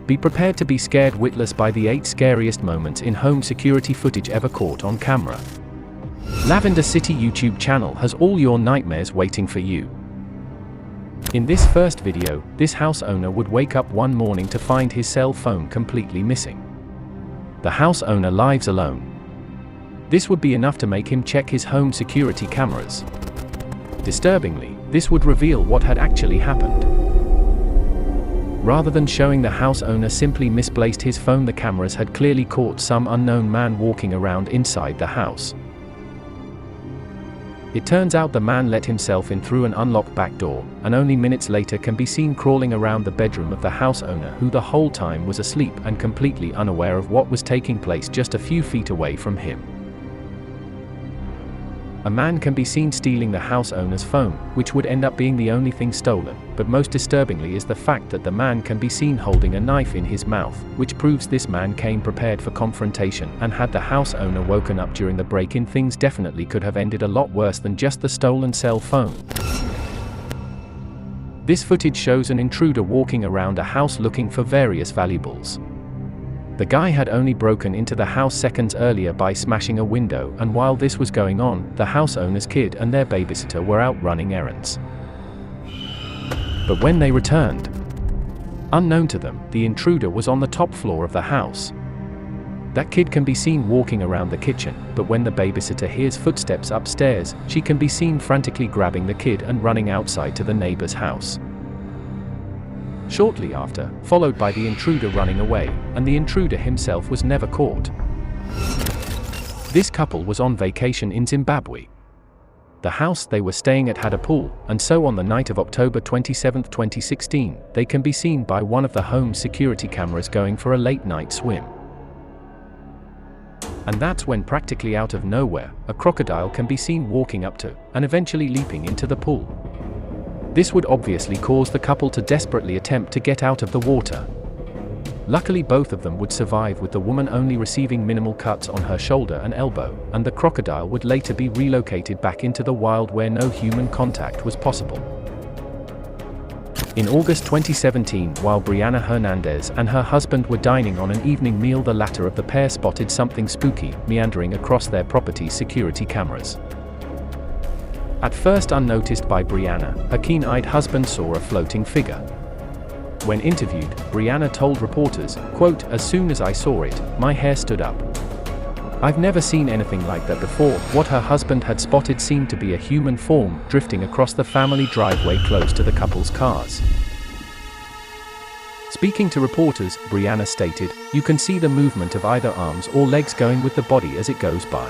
Be prepared to be scared witless by the 8 scariest moments in home security footage ever caught on camera. Lavender City YouTube channel has all your nightmares waiting for you. In this first video, this house owner would wake up one morning to find his cell phone completely missing. The house owner lives alone. This would be enough to make him check his home security cameras. Disturbingly, this would reveal what had actually happened. Rather than showing the house owner simply misplaced his phone, the cameras had clearly caught some unknown man walking around inside the house. It turns out the man let himself in through an unlocked back door, and only minutes later can be seen crawling around the bedroom of the house owner, who the whole time was asleep and completely unaware of what was taking place just a few feet away from him. A man can be seen stealing the house owner's phone, which would end up being the only thing stolen, but most disturbingly is the fact that the man can be seen holding a knife in his mouth, which proves this man came prepared for confrontation, and had the house owner woken up during the break-in, things definitely could have ended a lot worse than just the stolen cell phone. This footage shows an intruder walking around a house looking for various valuables. The guy had only broken into the house seconds earlier by smashing a window, and while this was going on, the house owner's kid and their babysitter were out running errands. But when they returned, unknown to them, the intruder was on the top floor of the house. That kid can be seen walking around the kitchen, but when the babysitter hears footsteps upstairs, she can be seen frantically grabbing the kid and running outside to the neighbor's house. Shortly after, followed by the intruder running away, and the intruder himself was never caught. This couple was on vacation in Zimbabwe. The house they were staying at had a pool, and so on the night of October 27, 2016, they can be seen by one of the home security cameras going for a late-night swim. And that's when, practically out of nowhere, a crocodile can be seen walking up to, and eventually leaping into the pool. This would obviously cause the couple to desperately attempt to get out of the water. Luckily, both of them would survive, with the woman only receiving minimal cuts on her shoulder and elbow, and the crocodile would later be relocated back into the wild where no human contact was possible. In August 2017, while Brianna Hernandez and her husband were dining on an evening meal, the latter of the pair spotted something spooky meandering across their property's security cameras. At first unnoticed by Brianna, her keen-eyed husband saw a floating figure. When interviewed, Brianna told reporters, quote, "As soon as I saw it, my hair stood up. I've never seen anything like that before." What her husband had spotted seemed to be a human form drifting across the family driveway close to the couple's cars. Speaking to reporters, Brianna stated, "You can see the movement of either arms or legs going with the body as it goes by."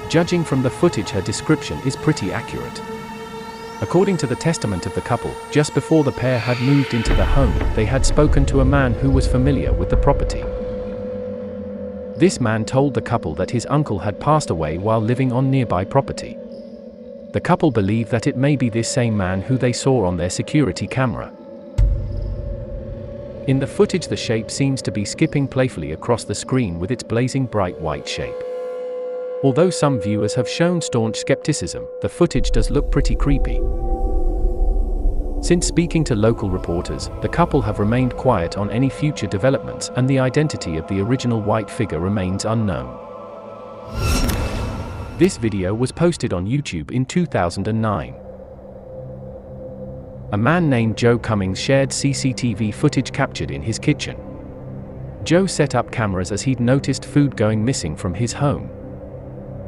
Judging from the footage, her description is pretty accurate. According to the testament of the couple, just before the pair had moved into the home, they had spoken to a man who was familiar with the property. This man told the couple that his uncle had passed away while living on nearby property. The couple believe that it may be this same man who they saw on their security camera. In the footage, the shape seems to be skipping playfully across the screen with its blazing bright white shape. Although some viewers have shown staunch skepticism, the footage does look pretty creepy. Since speaking to local reporters, the couple have remained quiet on any future developments, and the identity of the original white figure remains unknown. This video was posted on YouTube in 2009. A man named Joe Cummings shared CCTV footage captured in his kitchen. Joe set up cameras as he'd noticed food going missing from his home.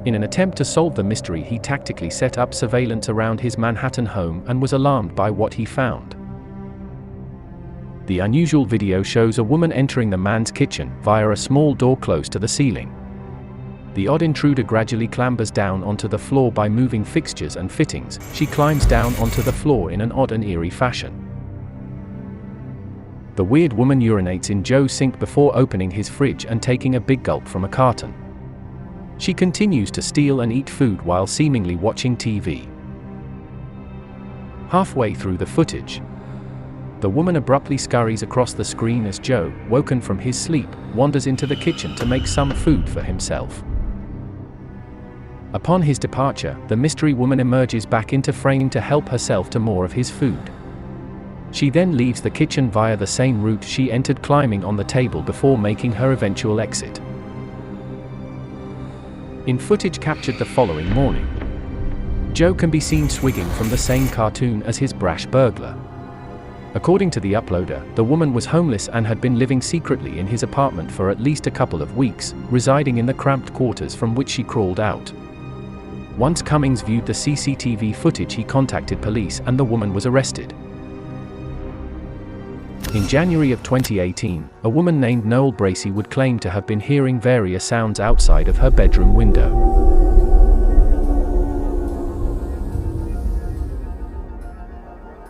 In an attempt to solve the mystery, he tactically set up surveillance around his Manhattan home and was alarmed by what he found. The unusual video shows a woman entering the man's kitchen via a small door close to the ceiling. The odd intruder gradually clambers down onto the floor by moving fixtures and fittings. She climbs down onto the floor in an odd and eerie fashion. The weird woman urinates in Joe's sink before opening his fridge and taking a big gulp from a carton. She continues to steal and eat food while seemingly watching TV. Halfway through the footage, the woman abruptly scurries across the screen as Joe, woken from his sleep, wanders into the kitchen to make some food for himself. Upon his departure, the mystery woman emerges back into frame to help herself to more of his food. She then leaves the kitchen via the same route she entered, climbing on the table before making her eventual exit. In footage captured the following morning, Joe can be seen swigging from the same cartoon as his brash burglar. According to the uploader, the woman was homeless and had been living secretly in his apartment for at least a couple of weeks, residing in the cramped quarters from which she crawled out. Once Cummings viewed the CCTV footage, he contacted police and the woman was arrested. In January of 2018, a woman named Noel Bracey would claim to have been hearing various sounds outside of her bedroom window.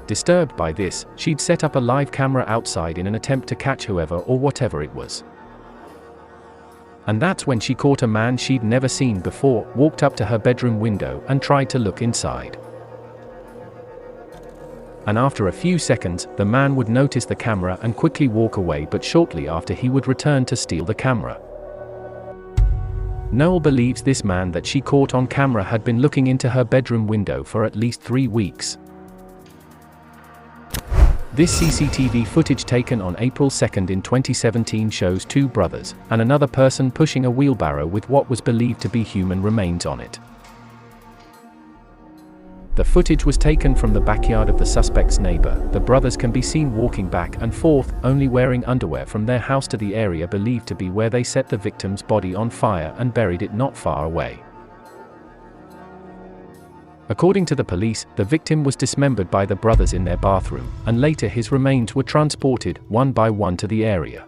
Disturbed by this, she'd set up a live camera outside in an attempt to catch whoever or whatever it was. And that's when she caught a man she'd never seen before, walked up to her bedroom window and tried to look inside. And after a few seconds, the man would notice the camera and quickly walk away, but shortly after he would return to steal the camera. Noel believes this man that she caught on camera had been looking into her bedroom window for at least 3 weeks. This CCTV footage taken on April 2 in 2017 shows 2 brothers and another person pushing a wheelbarrow with what was believed to be human remains on it. The footage was taken from the backyard of the suspect's neighbor. The brothers can be seen walking back and forth, only wearing underwear, from their house to the area believed to be where they set the victim's body on fire and buried it not far away. According to the police, the victim was dismembered by the brothers in their bathroom, and later his remains were transported, one by one, to the area.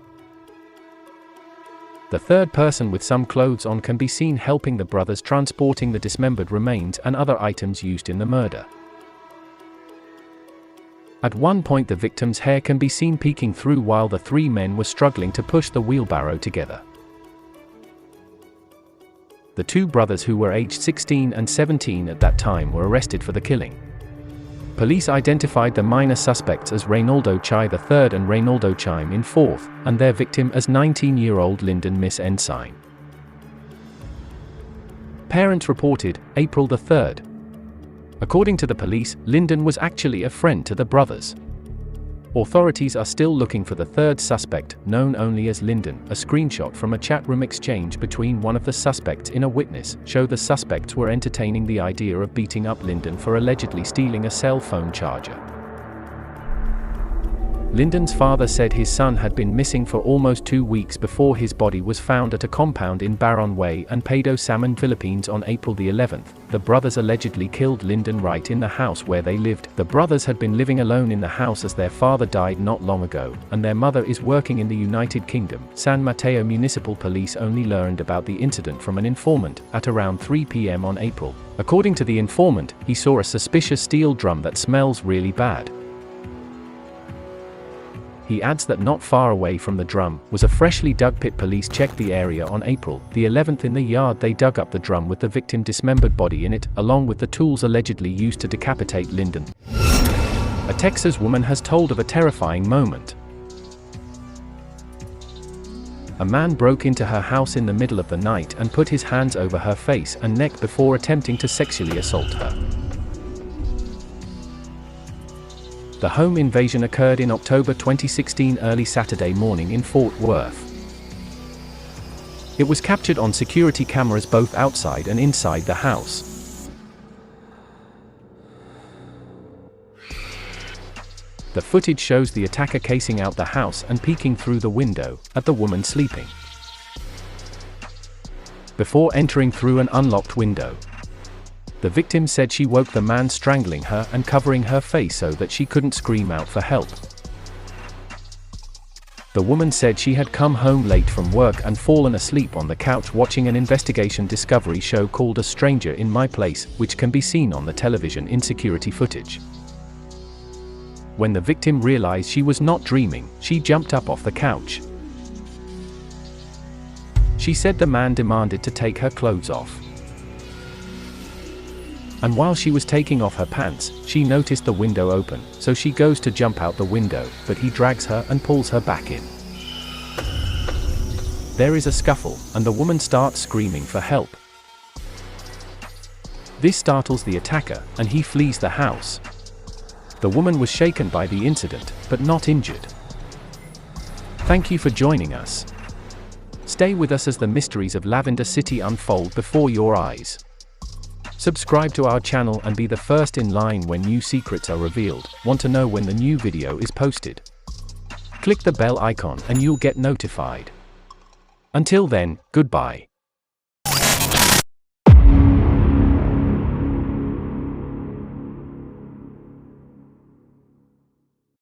The third person with some clothes on can be seen helping the brothers transporting the dismembered remains and other items used in the murder. At one point the victim's hair can be seen peeking through while the 3 men were struggling to push the wheelbarrow together. The 2 brothers, who were aged 16 and 17 at that time, were arrested for the killing. Police identified the minor suspects as Reynaldo Chai III and Reynaldo Chime in 4th, and their victim as 19-year-old Lyndon Miss Ensign. Parents reported, April 3rd. According to the police, Lyndon was actually a friend to the brothers. Authorities are still looking for the third suspect, known only as Lyndon. A screenshot from a chat room exchange between one of the suspects in a witness show the suspects were entertaining the idea of beating up Lyndon for allegedly stealing a cell phone charger. Lyndon's father said his son had been missing for almost 2 weeks before his body was found at a compound in Baron Way and Pado Salmon, Philippines on April the 11th. The brothers allegedly killed Lyndon right in the house where they lived. The brothers had been living alone in the house as their father died not long ago, and their mother is working in the United Kingdom. San Mateo Municipal Police only learned about the incident from an informant at around 3 p.m. on April. According to the informant, he saw a suspicious steel drum that smells really bad. He adds that not far away from the drum was a freshly dug pit. Police checked the area on April the 11th. In the yard they dug up the drum with the victim's dismembered body in it, along with the tools allegedly used to decapitate Lyndon. A Texas woman has told of a terrifying moment. A man broke into her house in the middle of the night and put his hands over her face and neck before attempting to sexually assault her. The home invasion occurred in October 2016 early Saturday morning in Fort Worth. It was captured on security cameras both outside and inside the house. The footage shows the attacker casing out the house and peeking through the window at the woman sleeping, before entering through an unlocked window. The victim said she woke the man strangling her and covering her face so that she couldn't scream out for help. The woman said she had come home late from work and fallen asleep on the couch watching an investigation Discovery show called A Stranger in My Place, which can be seen on the television in security footage. When the victim realized she was not dreaming, she jumped up off the couch. She said the man demanded to take her clothes off. And while she was taking off her pants, she noticed the window open, so she goes to jump out the window, but he drags her and pulls her back in. There is a scuffle, and the woman starts screaming for help. This startles the attacker, and he flees the house. The woman was shaken by the incident, but not injured. Thank you for joining us. Stay with us as the mysteries of Lavender City unfold before your eyes. Subscribe to our channel and be the first in line when new secrets are revealed. Want to know when the new video is posted? Click the bell icon and you'll get notified. Until then, goodbye.